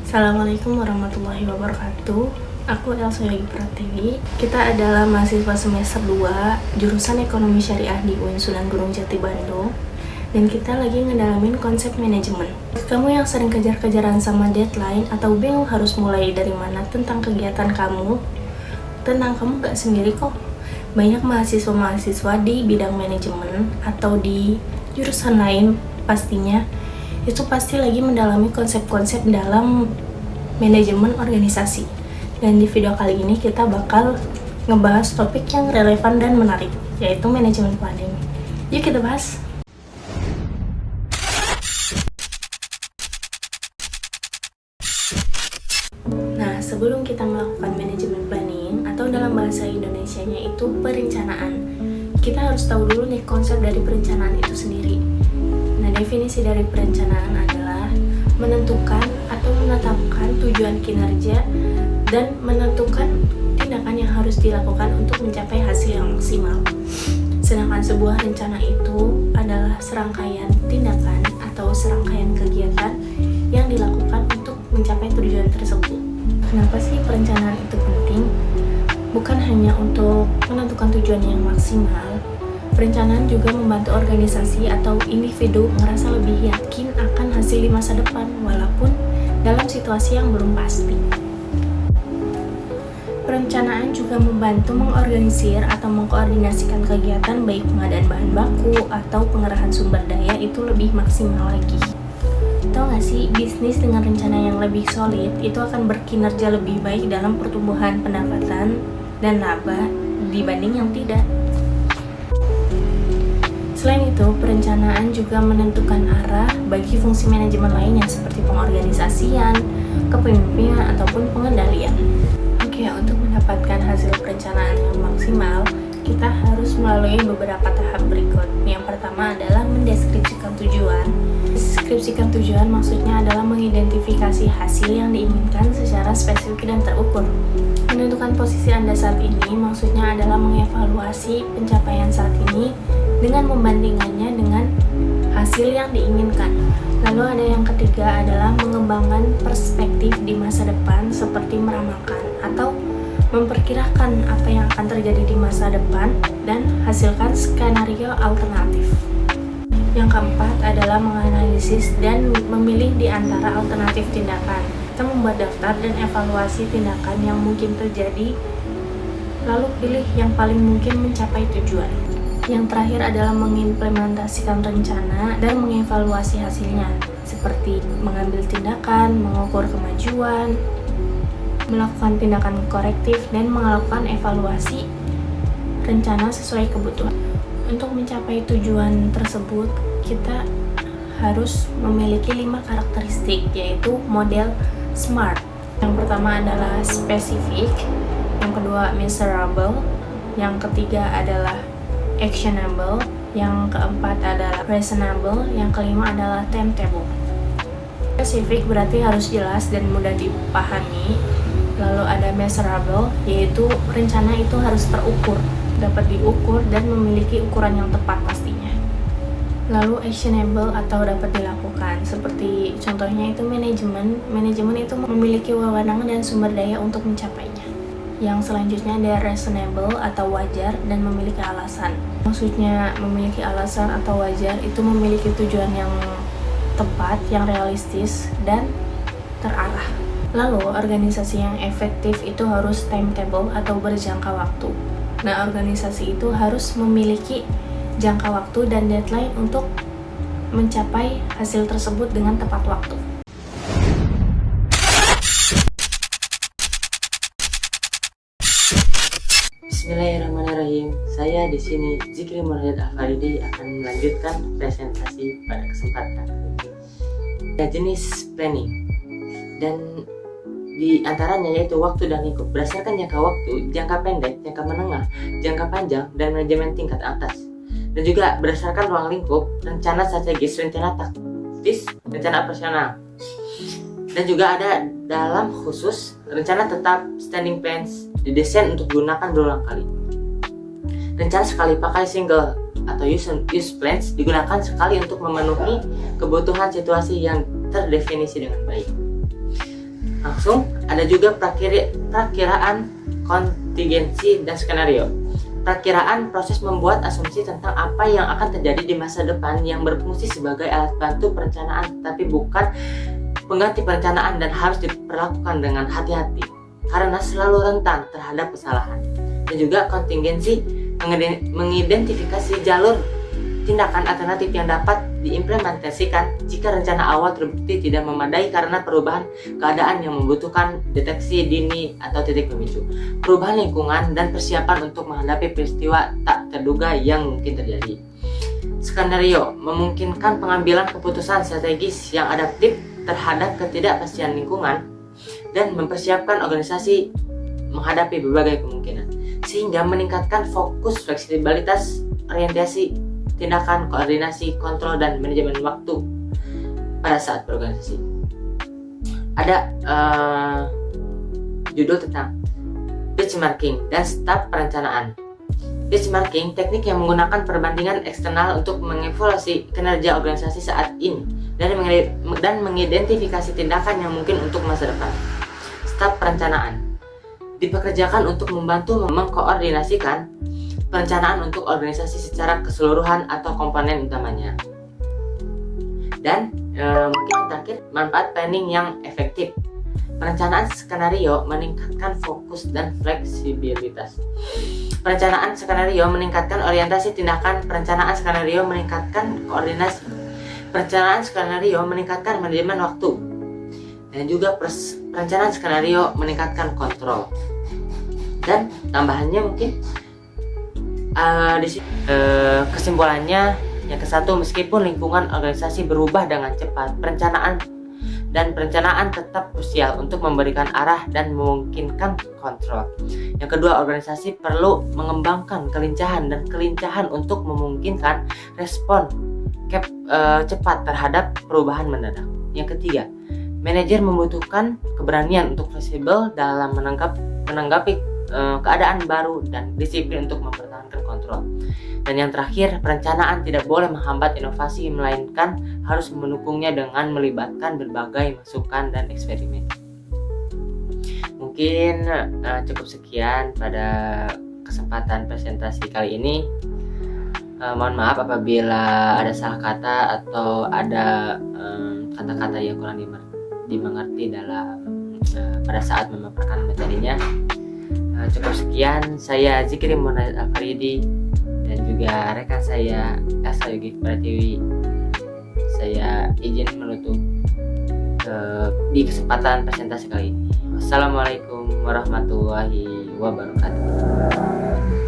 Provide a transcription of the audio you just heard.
Assalamualaikum warahmatullahi wabarakatuh. Aku Elsa Yogi Pratiwi. Kita adalah mahasiswa semester 2 jurusan Ekonomi Syariah di UIN Sunan Gunung Jati Bandung. Dan kita lagi ngedalamin konsep manajemen. Kamu yang sering kejar-kejaran sama deadline atau bingung harus mulai dari mana tentang kegiatan kamu, tenang, kamu gak sendiri kok. Banyak mahasiswa-mahasiswa di bidang manajemen atau di jurusan lain pastinya itu pasti lagi mendalami konsep-konsep dalam manajemen organisasi. Dan di video kali ini kita bakal ngebahas topik yang relevan dan menarik, yaitu manajemen planning. Yuk kita bahas. Nah, sebelum kita melakukan manajemen planning atau dalam bahasa Indonesianya itu perencanaan, kita harus tahu dulu nih konsep dari perencanaan itu sendiri. Nah, definisi dari perencanaan adalah menentukan atau menetapkan tujuan kinerja dan menentukan tindakan yang harus dilakukan untuk mencapai hasil yang maksimal. Sedangkan sebuah rencana itu adalah serangkaian tindakan atau serangkaian kegiatan yang dilakukan untuk mencapai tujuan tersebut. Kenapa sih perencanaan itu penting? Bukan hanya untuk menentukan tujuan yang maksimal, perencanaan juga membantu organisasi atau individu merasa lebih yakin akan hasil di masa depan walaupun dalam situasi yang belum pasti. Perencanaan juga membantu mengorganisir atau mengkoordinasikan kegiatan baik pengadaan bahan baku atau pengerahan sumber daya itu lebih maksimal lagi. Tahu nggak sih, bisnis dengan rencana yang lebih solid itu akan berkinerja lebih baik dalam pertumbuhan pendapatan dan laba dibanding yang tidak. Selain itu, perencanaan juga menentukan arah bagi fungsi manajemen lainnya seperti pengorganisasian, kepemimpinan, ataupun pengendalian. Oke, untuk mendapatkan hasil perencanaan yang maksimal, kita harus melalui beberapa tahap berikut. Yang pertama adalah mendeskripsikan tujuan. Deskripsikan tujuan maksudnya adalah mengidentifikasi hasil yang diinginkan secara spesifik dan terukur. Menentukan posisi Anda saat ini maksudnya adalah mengevaluasi pencapaian saat ini dengan membandingkannya dengan hasil yang diinginkan. Lalu ada yang ketiga adalah mengembangkan perspektif di masa depan seperti meramalkan atau memperkirakan apa yang akan terjadi di masa depan dan hasilkan skenario alternatif. Yang keempat adalah menganalisis dan memilih di antara alternatif tindakan. Kita membuat daftar dan evaluasi tindakan yang mungkin terjadi, lalu pilih yang paling mungkin mencapai tujuan. Yang terakhir adalah mengimplementasikan rencana dan mengevaluasi hasilnya, seperti mengambil tindakan, mengukur kemajuan, melakukan tindakan korektif, dan melakukan evaluasi rencana sesuai kebutuhan. Untuk mencapai tujuan tersebut, kita harus memiliki 5 karakteristik, yaitu model SMART. Yang pertama adalah spesifik, yang kedua measurable, yang ketiga adalah actionable, yang keempat adalah reasonable, yang kelima adalah timetable. Spesifik berarti harus jelas dan mudah dipahami. Lalu ada measurable, yaitu rencana itu harus terukur, dapat diukur dan memiliki ukuran yang tepat pastinya. Lalu actionable atau dapat dilakukan, seperti contohnya itu manajemen itu memiliki wewenang dan sumber daya untuk mencapainya. Yang selanjutnya ada reasonable atau wajar dan memiliki alasan. Maksudnya memiliki alasan atau wajar itu memiliki tujuan yang tepat, yang realistis dan terarah. Lalu organisasi yang efektif itu harus timetable atau berjangka waktu. Nah, organisasi itu harus memiliki jangka waktu dan deadline untuk mencapai hasil tersebut dengan tepat waktu. Bismillahirrahmanirrahim. Saya di sini Zikri Murhid Afaridi akan melanjutkan presentasi pada kesempatan ini. Ada jenis planning dan di antaranya yaitu waktu dan lingkup. Berdasarkan jangka waktu, jangka pendek, jangka menengah, jangka panjang, dan manajemen tingkat atas. Dan juga berdasarkan ruang lingkup, rencana strategis, rencana taktis, rencana operasional. Dan juga ada dalam khusus rencana tetap standing plans didesain untuk digunakan berulang kali. Rencana sekali pakai single atau use plans digunakan sekali untuk memenuhi kebutuhan situasi yang terdefinisi dengan baik. Langsung ada juga perakiraan kontingensi dan skenario. Perakiraan proses membuat asumsi tentang apa yang akan terjadi di masa depan yang berfungsi sebagai alat bantu perencanaan tapi bukan pengganti perencanaan dan harus diperlakukan dengan hati-hati karena selalu rentan terhadap kesalahan. Dan juga kontingensi mengidentifikasi jalur tindakan alternatif yang dapat diimplementasikan jika rencana awal terbukti tidak memadai karena perubahan keadaan yang membutuhkan deteksi dini atau titik pemicu, perubahan lingkungan, dan persiapan untuk menghadapi peristiwa tak terduga yang mungkin terjadi. Skenario memungkinkan pengambilan keputusan strategis yang adaptif terhadap ketidakpastian lingkungan dan mempersiapkan organisasi menghadapi berbagai kemungkinan, sehingga meningkatkan fokus, fleksibilitas, orientasi, tindakan, koordinasi, kontrol, dan manajemen waktu pada saat berorganisasi. Ada judul tentang benchmarking dan staf perencanaan. Benchmarking, teknik yang menggunakan perbandingan eksternal untuk mengevaluasi kinerja organisasi saat ini dan mengidentifikasi tindakan yang mungkin untuk masa depan. Staf perencanaan dipekerjakan untuk membantu mengkoordinasikan perencanaan untuk organisasi secara keseluruhan atau komponen utamanya. Dan mungkin yang terakhir, manfaat planning yang efektif. Perencanaan skenario meningkatkan fokus dan fleksibilitas. Perencanaan skenario meningkatkan orientasi tindakan. Perencanaan skenario meningkatkan koordinasi. Perencanaan skenario meningkatkan manajemen waktu. Dan juga perencanaan skenario meningkatkan kontrol. Dan tambahannya mungkin kesimpulannya yang ke-1, meskipun lingkungan organisasi berubah dengan cepat, perencanaan tetap krusial untuk memberikan arah dan memungkinkan kontrol. Yang kedua, organisasi perlu mengembangkan kelincahan untuk memungkinkan respon cepat terhadap perubahan mendadak. Yang ketiga, manajer membutuhkan keberanian untuk fleksibel dalam menanggapi keadaan baru dan disiplin untuk mempertahankan kontrol. Dan yang terakhir, perencanaan tidak boleh menghambat inovasi, melainkan harus mendukungnya dengan melibatkan berbagai masukan dan eksperimen. Mungkin cukup sekian pada kesempatan presentasi kali ini. Mohon maaf apabila ada salah kata atau ada kata-kata yang kurang dimengerti dalam pada saat memaparkan materinya. Cukup sekian, saya Zikri Murnaid Al-Faridi dan juga rekan saya Elsa Yogi Pratiwi. Saya izin menutup di kesempatan presentasi kali ini. Wassalamualaikum warahmatullahi wabarakatuh.